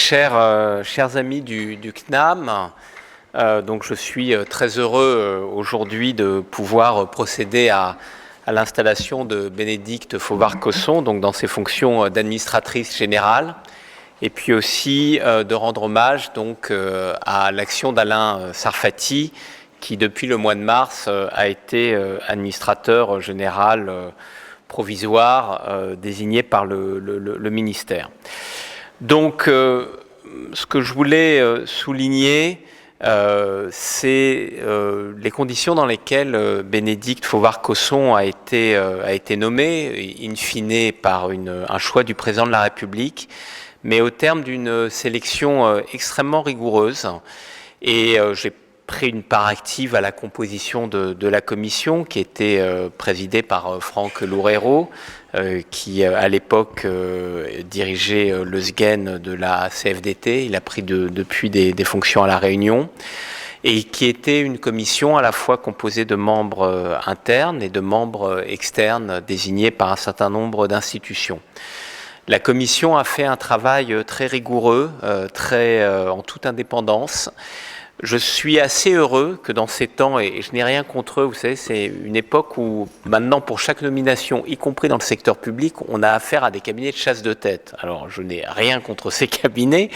Chers amis du CNAM, donc je suis très heureux aujourd'hui de pouvoir procéder à l'installation de Bénédicte Fauvard-Cosson, donc dans ses fonctions d'administratrice générale, et puis aussi de rendre hommage donc à l'action d'Alain Sarfati, qui depuis le mois de mars a été administrateur général provisoire désigné par le ministère. Donc, ce que je voulais souligner, c'est les conditions dans lesquelles Bénédicte Fauvard-Cosson a été nommée, in fine par un choix du président de la République, mais au terme d'une sélection extrêmement rigoureuse. Et j'ai pris une part active à la composition de la commission qui était présidée par Franck Loureiro, qui à l'époque dirigeait le SGEN de la CFDT. Il a pris depuis des fonctions à La Réunion, et qui était une commission à la fois composée de membres internes et de membres externes désignés par un certain nombre d'institutions. La commission a fait un travail très rigoureux, en toute indépendance. Je suis assez heureux que dans ces temps, et je n'ai rien contre eux, vous savez, c'est une époque où maintenant pour chaque nomination, y compris dans le secteur public, on a affaire à des cabinets de chasse de tête. Alors je n'ai rien contre ces cabinets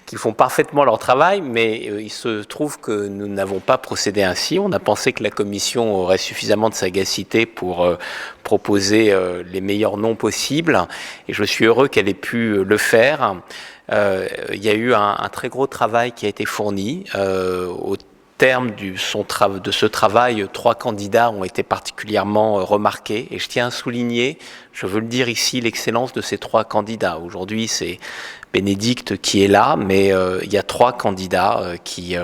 qui font parfaitement leur travail, mais il se trouve que nous n'avons pas procédé ainsi. On a pensé que la commission aurait suffisamment de sagacité pour proposer les meilleurs noms possibles, et je suis heureux qu'elle ait pu le faire. Il y a eu un très gros travail qui a été fourni. Au terme de ce travail, 3 candidats ont été particulièrement remarqués. Et je tiens à souligner, je veux le dire ici, l'excellence de ces 3 candidats. Aujourd'hui, c'est Bénédicte qui est là, mais il y a 3 candidats qui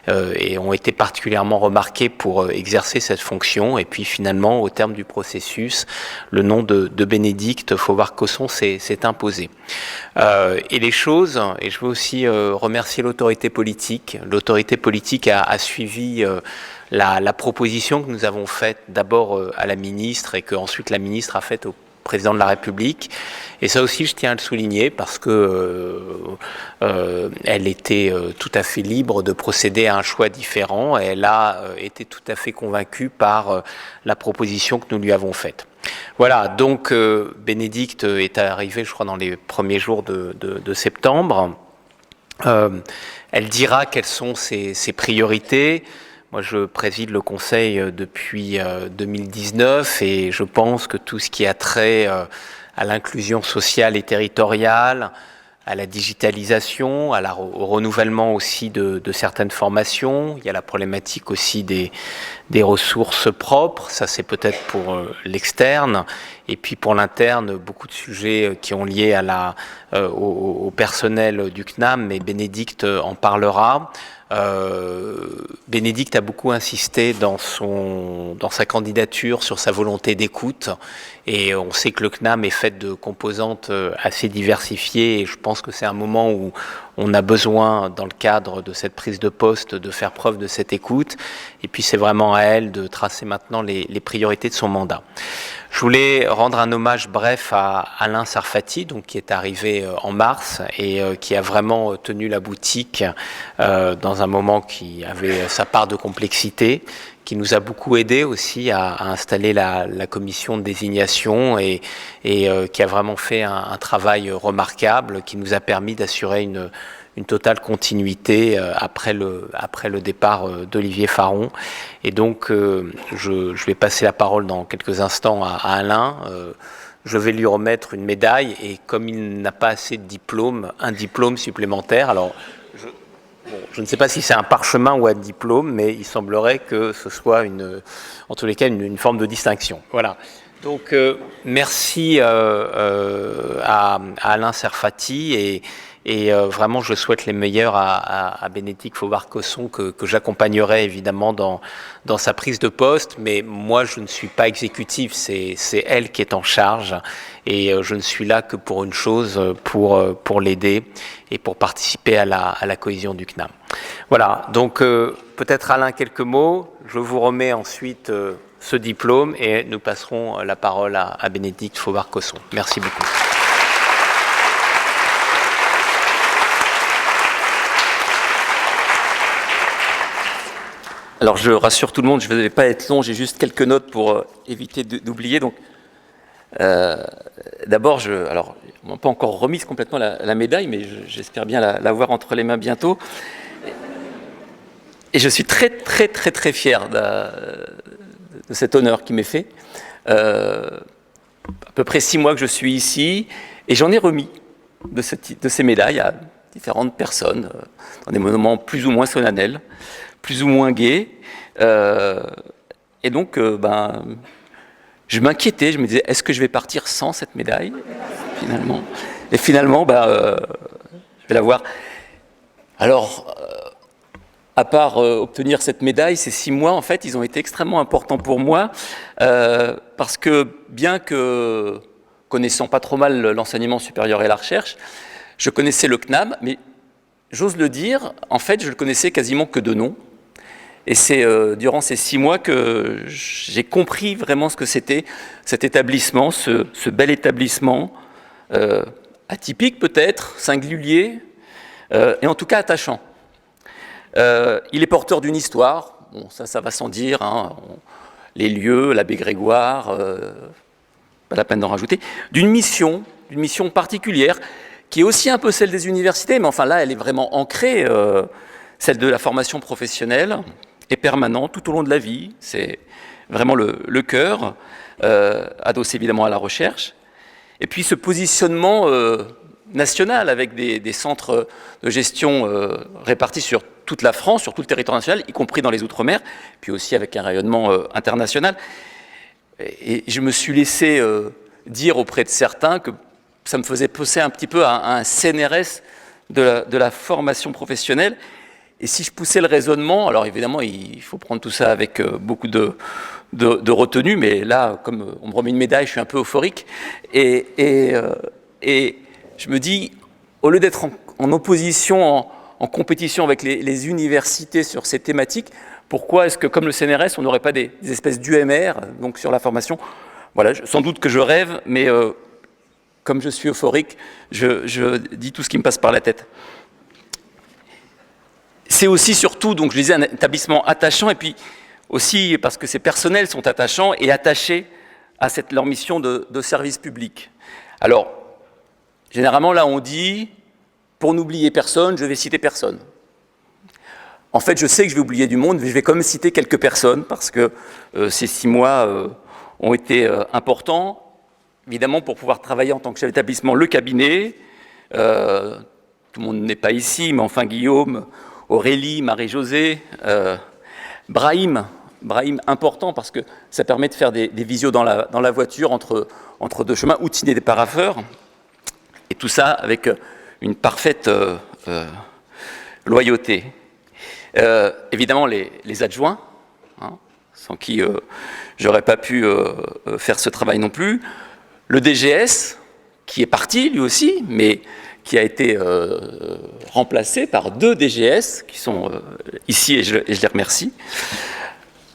ont été particulièrement remarqués pour exercer cette fonction. Et puis finalement, au terme du processus, le nom de Bénédicte Fauvard-Cosson s'est imposé. Et les choses, et je veux aussi remercier l'autorité politique. L'autorité politique a suivi la proposition que nous avons faite d'abord à la ministre et que ensuite la ministre a faite au président de la République. Et ça aussi, je tiens à le souligner parce que elle était tout à fait libre de procéder à un choix différent, et elle a été tout à fait convaincue par la proposition que nous lui avons faite. Voilà, donc Bénédicte est arrivée, je crois, dans les premiers jours de septembre. Elle dira quelles sont ses priorités. Moi, je préside le Conseil depuis 2019, et je pense que tout ce qui a trait à l'inclusion sociale et territoriale, à la digitalisation, au renouvellement aussi de certaines formations. Il y a la problématique aussi des ressources propres, ça c'est peut-être pour l'externe, et puis pour l'interne, beaucoup de sujets qui ont lié au personnel du CNAM, mais Bénédicte en parlera. Bénédicte a beaucoup insisté dans sa candidature sur sa volonté d'écoute, et on sait que le CNAM est fait de composantes assez diversifiées, et je pense que c'est un moment où on a besoin, dans le cadre de cette prise de poste, de faire preuve de cette écoute, et puis c'est vraiment à elle de tracer maintenant les priorités de son mandat. Je voulais rendre un hommage bref à Alain Sarfati, donc, qui est arrivé en mars et qui a vraiment tenu la boutique dans un moment qui avait sa part de complexité, qui nous a beaucoup aidé aussi à installer la commission de désignation, et qui a vraiment fait un travail remarquable qui nous a permis d'assurer une totale continuité après le départ d'Olivier Faron. Et donc, je vais passer la parole dans quelques instants à Alain. Je vais lui remettre une médaille, et comme il n'a pas assez de diplômes, un diplôme supplémentaire. Alors, je ne sais pas si c'est un parchemin ou un diplôme, mais il semblerait que ce soit en tous les cas une forme de distinction. Voilà. Donc, merci à Alain Sarfati, et vraiment, je souhaite les meilleurs à Bénédicte Fauvard-Cosson, que j'accompagnerai évidemment dans sa prise de poste. Mais moi, je ne suis pas exécutif, c'est elle qui est en charge. Et je ne suis là que pour une chose, pour l'aider et pour participer à la cohésion du CNAM. Voilà, donc peut-être Alain, quelques mots. Je vous remets ensuite ce diplôme, et nous passerons la parole à Bénédicte Fauvard-Cosson. Merci beaucoup. Alors je rassure tout le monde, je ne vais pas être long, j'ai juste quelques notes pour éviter d'oublier. Donc, d'abord, alors on m'a pas encore remise complètement la médaille, mais j'espère bien la voir entre les mains bientôt. Et je suis très très très très fier de cet honneur qui m'est fait. À peu près 6 mois que je suis ici, et j'en ai remis de ces médailles à différentes personnes, dans des moments plus ou moins solennels, plus ou moins gais. Et donc, je m'inquiétais, je me disais, est-ce que je vais partir sans cette médaille, finalement? Et finalement, je vais l'avoir. Alors, à part obtenir cette médaille, ces 6 mois, en fait, ils ont été extrêmement importants pour moi, parce que, bien que connaissant pas trop mal l'enseignement supérieur et la recherche, je connaissais le CNAM, mais j'ose le dire, en fait, je le connaissais quasiment que de nom. Et c'est durant ces 6 mois que j'ai compris vraiment ce que c'était cet établissement, ce bel établissement, atypique peut-être, singulier, et en tout cas attachant. Il est porteur d'une histoire, bon, ça va sans dire, hein, les lieux, l'abbé Grégoire, pas la peine d'en rajouter, d'une mission particulière, qui est aussi un peu celle des universités, mais enfin là, elle est vraiment ancrée, celle de la formation professionnelle, et permanente tout au long de la vie, c'est vraiment le cœur, adossé évidemment à la recherche, et puis ce positionnement national avec des centres de gestion répartis sur toute la France, sur tout le territoire national, y compris dans les Outre-mer, puis aussi avec un rayonnement international. Et je me suis laissé dire auprès de certains que ça me faisait penser un petit peu à un CNRS de la formation professionnelle. Et si je poussais le raisonnement, alors évidemment, il faut prendre tout ça avec beaucoup de retenue, mais là, comme on me remet une médaille, je suis un peu euphorique. Et je me dis, au lieu d'être en opposition, en compétition avec les universités sur ces thématiques, pourquoi est-ce que, comme le CNRS, on n'aurait pas des espèces d'UMR, donc sur la formation? Voilà, sans doute que je rêve, mais comme je suis euphorique, je dis tout ce qui me passe par la tête. C'est aussi surtout, donc je disais, un établissement attachant, et puis aussi parce que ces personnels sont attachants et attachés à leur mission de service public. Alors, généralement, là, on dit, pour n'oublier personne, je vais citer personne. En fait, je sais que je vais oublier du monde, mais je vais quand même citer quelques personnes, parce que ces 6 mois ont été importants. Évidemment, pour pouvoir travailler en tant que chef d'établissement, le cabinet, tout le monde n'est pas ici, mais enfin Guillaume, Aurélie, Marie-Josée, Brahim, important parce que ça permet de faire des visios dans la voiture entre deux chemins, outiller des parapheurs, et tout ça avec une parfaite loyauté. Évidemment, les adjoints, hein, sans qui j'aurais pas pu faire ce travail non plus. Le DGS, qui est parti lui aussi, mais qui a été remplacé par 2 DGS, qui sont ici, et je les remercie.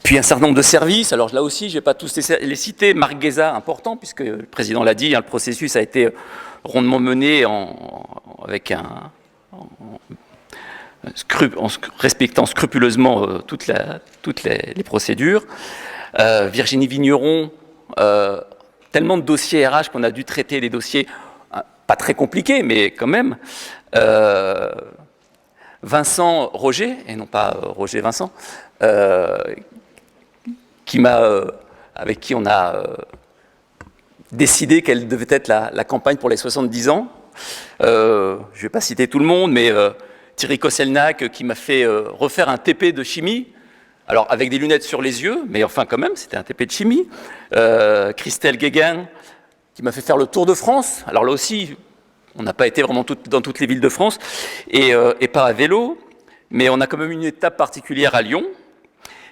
Puis un certain nombre de services, alors là aussi, je ne vais pas tous les citer. Marc Guéza, important, puisque le président l'a dit, hein, le processus a été rondement mené en respectant scrupuleusement toutes les procédures. Virginie Vigneron, tellement de dossiers RH qu'on a dû traiter des dossiers pas très compliqués, mais quand même. Vincent Roger, et non pas Roger Vincent, avec qui on a décidé quelle devait être la campagne pour les 70 ans. Je ne vais pas citer tout le monde, mais Thierry Kosselnack qui m'a fait refaire un TP de chimie, alors avec des lunettes sur les yeux, mais enfin quand même, c'était un TP de chimie. Christelle Guéguen qui m'a fait faire le Tour de France, alors là aussi, on n'a pas été vraiment dans toutes les villes de France, et pas à vélo, mais on a quand même une étape particulière à Lyon.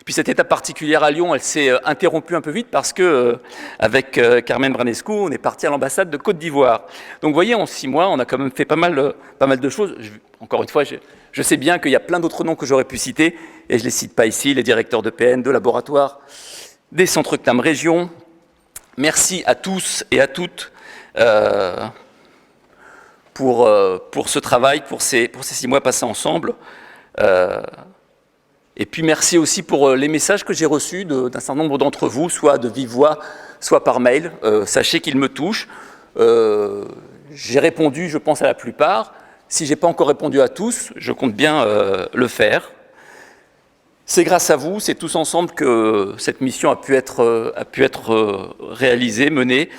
Puis cette étape particulière à Lyon, elle s'est interrompue un peu vite parce que, avec Carmen Branescu, on est parti à l'ambassade de Côte d'Ivoire. Donc vous voyez, en 6 mois, on a quand même fait pas mal de choses. Encore une fois, je sais bien qu'il y a plein d'autres noms que j'aurais pu citer, et je ne les cite pas ici, les directeurs de PN, de laboratoires, des centres CNAM Région. Merci à tous et à toutes pour ce travail, pour ces 6 mois passés ensemble. Et puis merci aussi pour les messages que j'ai reçus d'un certain nombre d'entre vous, soit de vive voix, soit par mail. Sachez qu'ils me touchent. J'ai répondu, je pense, à la plupart. Si je n'ai pas encore répondu à tous, je compte bien le faire. C'est grâce à vous, c'est tous ensemble que cette mission a pu être réalisée, menée,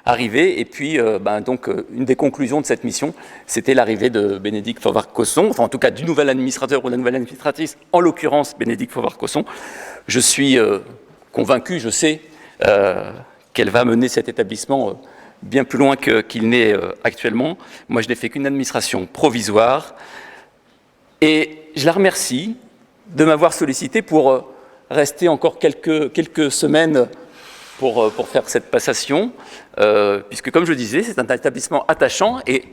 arrivée. Et puis, donc, une des conclusions de cette mission, c'était l'arrivée de Bénédicte Faure-Cosson, enfin en tout cas du nouvel administrateur ou de la nouvelle administratrice, en l'occurrence Bénédicte Faure-Cosson. Je suis convaincu, je sais, qu'elle va mener cet établissement bien plus loin qu'il n'est actuellement. Moi, je n'ai fait qu'une administration provisoire. Et je la remercie de m'avoir sollicité pour rester encore quelques semaines pour faire cette passation, puisque, comme je disais, c'est un établissement attachant, et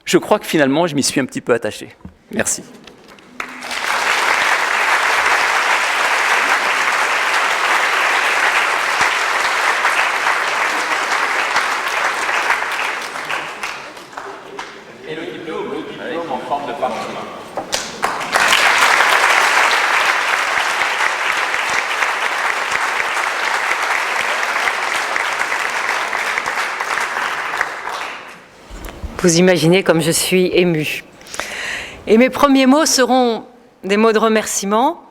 je crois que finalement, je m'y suis un petit peu attaché. Merci. Et le diplôme en forme de parchemin. Vous imaginez comme je suis émue. Et mes premiers mots seront des mots de remerciement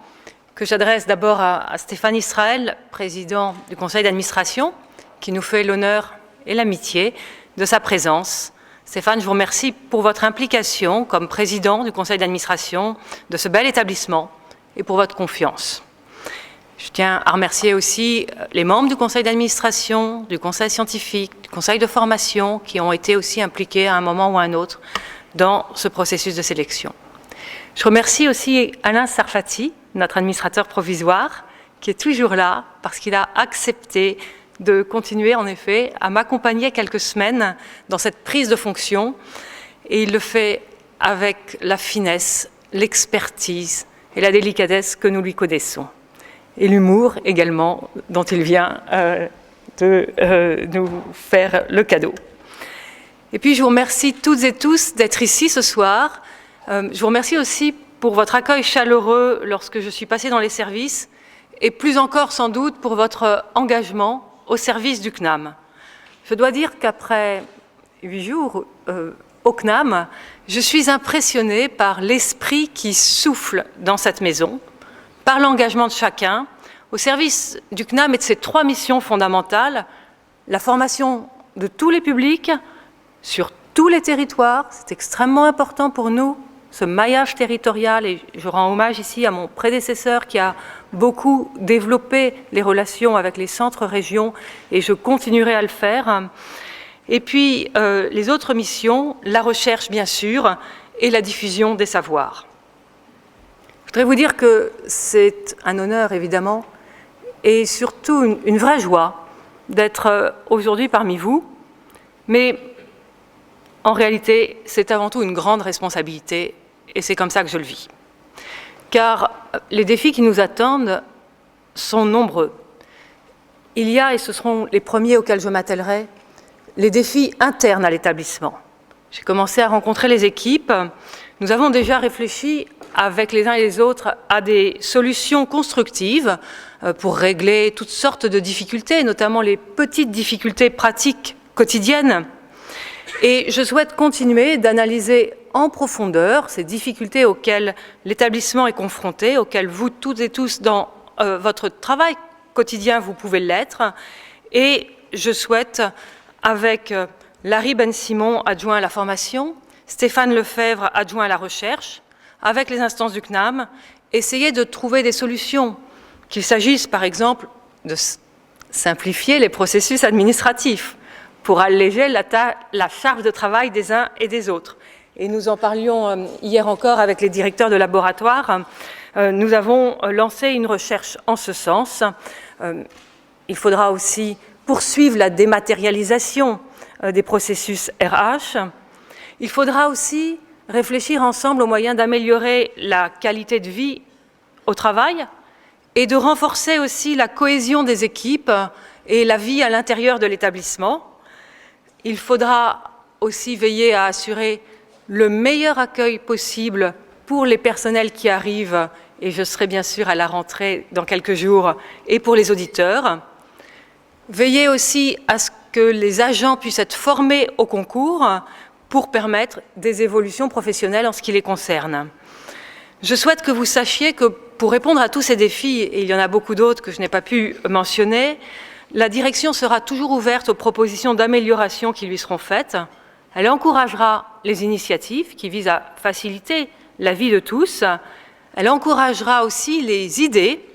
que j'adresse d'abord à Stéphane Israël, président du conseil d'administration, qui nous fait l'honneur et l'amitié de sa présence. Stéphane, je vous remercie pour votre implication comme président du conseil d'administration de ce bel établissement et pour votre confiance. Je tiens à remercier aussi les membres du conseil d'administration, du conseil scientifique, du conseil de formation qui ont été aussi impliqués à un moment ou à un autre dans ce processus de sélection. Je remercie aussi Alain Sarfati, notre administrateur provisoire, qui est toujours là parce qu'il a accepté de continuer en effet à m'accompagner quelques semaines dans cette prise de fonction, et il le fait avec la finesse, l'expertise et la délicatesse que nous lui connaissons. Et l'humour également, dont il vient de nous faire le cadeau. Et puis je vous remercie toutes et tous d'être ici ce soir. Je vous remercie aussi pour votre accueil chaleureux lorsque je suis passée dans les services, et plus encore sans doute pour votre engagement au service du CNAM. Je dois dire qu'après 8 jours au CNAM, je suis impressionnée par l'esprit qui souffle dans cette maison, par l'engagement de chacun, au service du CNAM et de ses 3 missions fondamentales: la formation de tous les publics, sur tous les territoires, c'est extrêmement important pour nous, ce maillage territorial, et je rends hommage ici à mon prédécesseur qui a beaucoup développé les relations avec les centres-régions, et je continuerai à le faire. Et puis les autres missions, la recherche bien sûr, et la diffusion des savoirs. Je voudrais vous dire que c'est un honneur, évidemment, et surtout une vraie joie d'être aujourd'hui parmi vous. Mais en réalité, c'est avant tout une grande responsabilité, et c'est comme ça que je le vis. Car les défis qui nous attendent sont nombreux. Il y a, et ce seront les premiers auxquels je m'attellerai, les défis internes à l'établissement. J'ai commencé à rencontrer les équipes. Nous avons déjà réfléchi avec les uns et les autres à des solutions constructives pour régler toutes sortes de difficultés, notamment les petites difficultés pratiques quotidiennes. Et je souhaite continuer d'analyser en profondeur ces difficultés auxquelles l'établissement est confronté, auxquelles vous toutes et tous dans votre travail quotidien vous pouvez l'être. Et je souhaite, avec Larry Ben-Simon, adjoint à la formation, Stéphane Lefebvre, adjoint à la recherche, avec les instances du CNAM, essayer de trouver des solutions, qu'il s'agisse par exemple de simplifier les processus administratifs pour alléger la charge de travail des uns et des autres. Et nous en parlions hier encore avec les directeurs de laboratoire. Nous avons lancé une recherche en ce sens. Il faudra aussi poursuivre la dématérialisation des processus RH. Il faudra aussi réfléchir ensemble aux moyens d'améliorer la qualité de vie au travail et de renforcer aussi la cohésion des équipes et la vie à l'intérieur de l'établissement. Il faudra aussi veiller à assurer le meilleur accueil possible pour les personnels qui arrivent et je serai bien sûr à la rentrée dans quelques jours, et pour les auditeurs. Veillez aussi à ce que les agents puissent être formés au concours pour permettre des évolutions professionnelles en ce qui les concerne. Je souhaite que vous sachiez que pour répondre à tous ces défis, et il y en a beaucoup d'autres que je n'ai pas pu mentionner, la direction sera toujours ouverte aux propositions d'amélioration qui lui seront faites. Elle encouragera les initiatives qui visent à faciliter la vie de tous. Elle encouragera aussi les idées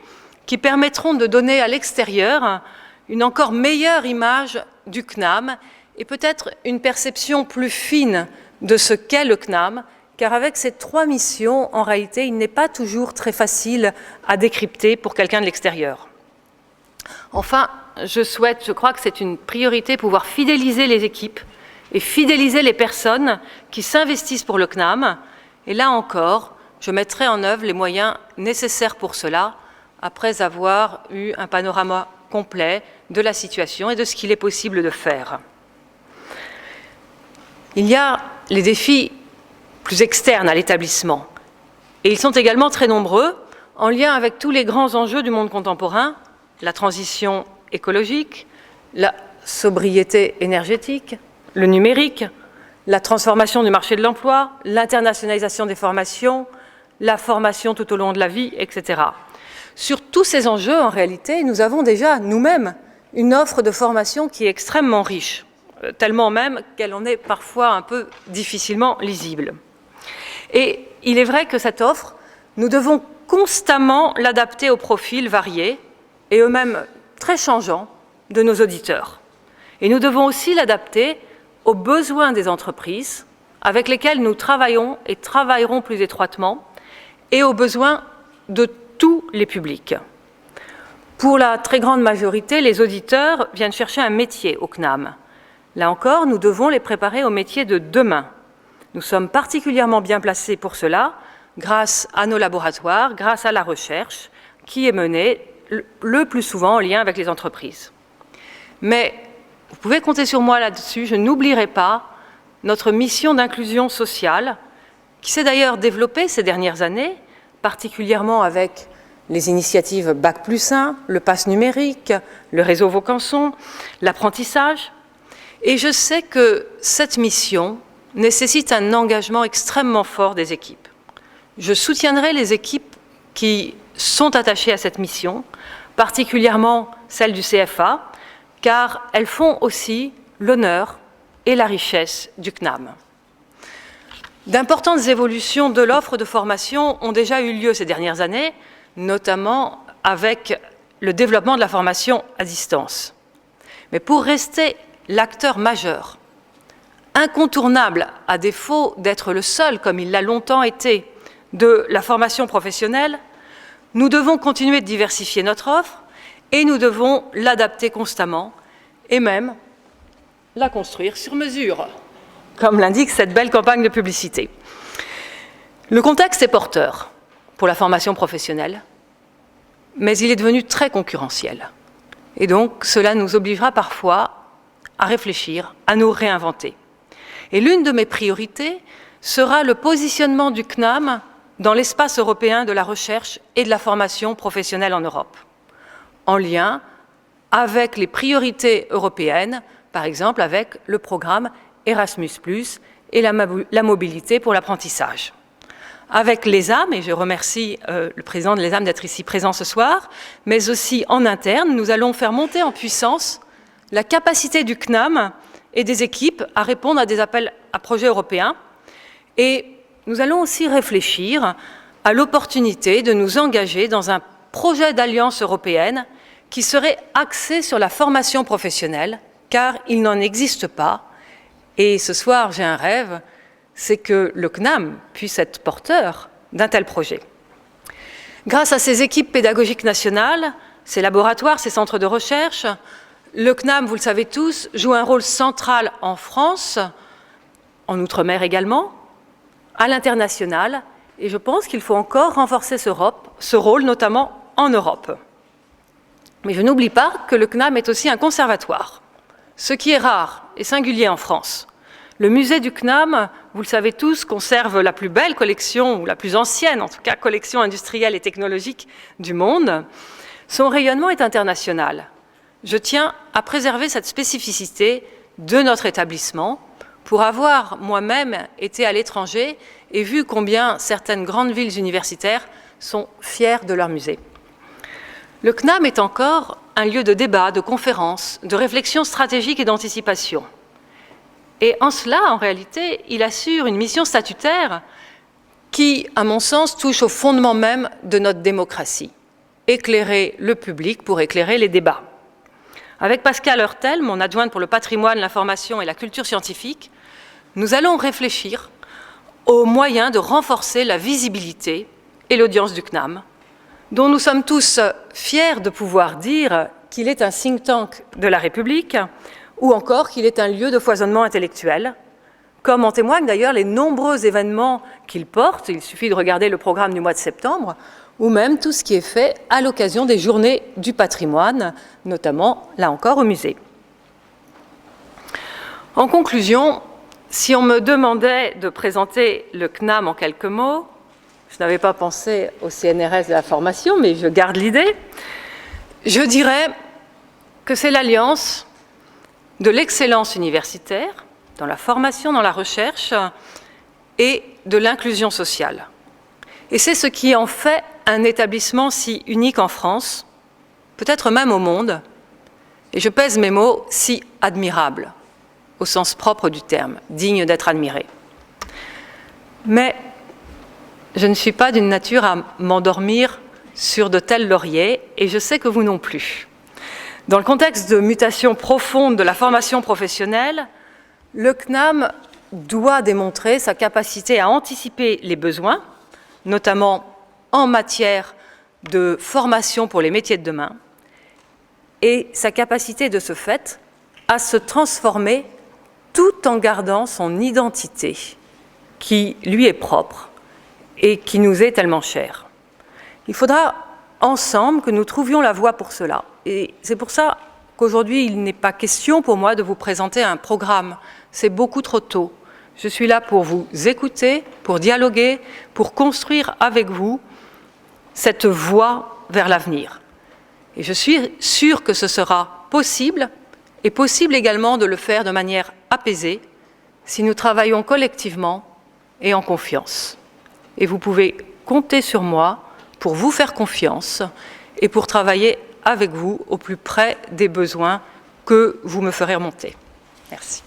qui permettront de donner à l'extérieur une encore meilleure image du CNAM et peut-être une perception plus fine de ce qu'est le CNAM, car avec ces 3 missions, en réalité, il n'est pas toujours très facile à décrypter pour quelqu'un de l'extérieur. Enfin, je crois que c'est une priorité, pouvoir fidéliser les équipes et fidéliser les personnes qui s'investissent pour le CNAM. Et là encore, je mettrai en œuvre les moyens nécessaires pour cela, après avoir eu un panorama complet de la situation et de ce qu'il est possible de faire. Il y a les défis plus externes à l'établissement, et ils sont également très nombreux, en lien avec tous les grands enjeux du monde contemporain, la transition écologique, la sobriété énergétique, le numérique, la transformation du marché de l'emploi, l'internationalisation des formations, la formation tout au long de la vie, etc. Sur tous ces enjeux, en réalité, nous avons déjà nous-mêmes une offre de formation qui est extrêmement riche, tellement même qu'elle en est parfois un peu difficilement lisible. Et il est vrai que cette offre, nous devons constamment l'adapter aux profils variés et eux-mêmes très changeants de nos auditeurs. Et nous devons aussi l'adapter aux besoins des entreprises avec lesquelles nous travaillons et travaillerons plus étroitement et aux besoins de tous les publics. Pour la très grande majorité, les auditeurs viennent chercher un métier au CNAM. Là encore, nous devons les préparer au métier de demain. Nous sommes particulièrement bien placés pour cela, grâce à nos laboratoires, grâce à la recherche qui est menée le plus souvent en lien avec les entreprises. Mais vous pouvez compter sur moi là-dessus, je n'oublierai pas notre mission d'inclusion sociale, qui s'est d'ailleurs développée ces dernières années, particulièrement avec les initiatives Bac+1, le pass numérique, le réseau Vaucanson, l'apprentissage. Et je sais que cette mission nécessite un engagement extrêmement fort des équipes. Je soutiendrai les équipes qui sont attachées à cette mission, particulièrement celles du CFA, car elles font aussi l'honneur et la richesse du CNAM. D'importantes évolutions de l'offre de formation ont déjà eu lieu ces dernières années, notamment avec le développement de la formation à distance. Mais pour rester l'acteur majeur, incontournable, à défaut d'être le seul, comme il l'a longtemps été, de la formation professionnelle, nous devons continuer de diversifier notre offre et nous devons l'adapter constamment et même la construire sur mesure, comme l'indique cette belle campagne de publicité. Le contexte est porteur pour la formation professionnelle, mais il est devenu très concurrentiel. Et donc, cela nous obligera parfois à réfléchir, à nous réinventer. Et l'une de mes priorités sera le positionnement du CNAM dans l'espace européen de la recherche et de la formation professionnelle en Europe, en lien avec les priorités européennes, par exemple avec le programme Erasmus+, et la mobilité pour l'apprentissage. Avec l'ESAM, et je remercie le président de l'ESAM d'être ici présent ce soir, mais aussi en interne, nous allons faire monter en puissance la capacité du CNAM et des équipes à répondre à des appels à projets européens. Et nous allons aussi réfléchir à l'opportunité de nous engager dans un projet d'alliance européenne qui serait axé sur la formation professionnelle, car il n'en existe pas. Et ce soir, j'ai un rêve, c'est que le CNAM puisse être porteur d'un tel projet. Grâce à ses équipes pédagogiques nationales, ses laboratoires, ses centres de recherche, le CNAM, vous le savez tous, joue un rôle central en France, en Outre-mer également, à l'international, et je pense qu'il faut encore renforcer ce rôle, notamment en Europe. Mais je n'oublie pas que le CNAM est aussi un conservatoire, ce qui est rare et singulier en France. Le musée du CNAM, vous le savez tous, conserve la plus belle collection, ou la plus ancienne en tout cas, collection industrielle et technologique du monde. Son rayonnement est international. Je tiens à préserver cette spécificité de notre établissement pour avoir moi-même été à l'étranger et vu combien certaines grandes villes universitaires sont fières de leur musée. Le CNAM est encore un lieu de débat, de conférences, de réflexion stratégique et d'anticipation. Et en cela, en réalité, il assure une mission statutaire qui, à mon sens, touche au fondement même de notre démocratie. Éclairer le public pour éclairer les débats. Avec Pascal Heurtel, mon adjointe pour le patrimoine, l'information et la culture scientifique, nous allons réfléchir aux moyens de renforcer la visibilité et l'audience du CNAM, dont nous sommes tous fiers de pouvoir dire qu'il est un think tank de la République ou encore qu'il est un lieu de foisonnement intellectuel, comme en témoignent d'ailleurs les nombreux événements qu'il porte. Il suffit de regarder le programme du mois de septembre, ou même tout ce qui est fait à l'occasion des journées du patrimoine, notamment, là encore, au musée. En conclusion, si on me demandait de présenter le CNAM en quelques mots, je n'avais pas pensé au CNRS de la formation, mais je garde l'idée, je dirais que c'est l'alliance de l'excellence universitaire, dans la formation, dans la recherche, et de l'inclusion sociale. Et c'est ce qui en fait un établissement si unique en France, peut-être même au monde, et je pèse mes mots, si admirable, au sens propre du terme, digne d'être admiré. Mais je ne suis pas d'une nature à m'endormir sur de tels lauriers, et je sais que vous non plus. Dans le contexte de mutation profonde de la formation professionnelle, le CNAM doit démontrer sa capacité à anticiper les besoins, notamment en matière de formation pour les métiers de demain, et sa capacité de ce fait à se transformer tout en gardant son identité, qui lui est propre et qui nous est tellement chère. Il faudra ensemble que nous trouvions la voie pour cela. Et c'est pour ça qu'aujourd'hui, il n'est pas question pour moi de vous présenter un programme. C'est beaucoup trop tôt. Je suis là pour vous écouter, pour dialoguer, pour construire avec vous cette voie vers l'avenir. Et je suis sûre que ce sera possible, et possible également de le faire de manière apaisée, si nous travaillons collectivement et en confiance. Et vous pouvez compter sur moi pour vous faire confiance et pour travailler avec vous au plus près des besoins que vous me ferez remonter. Merci.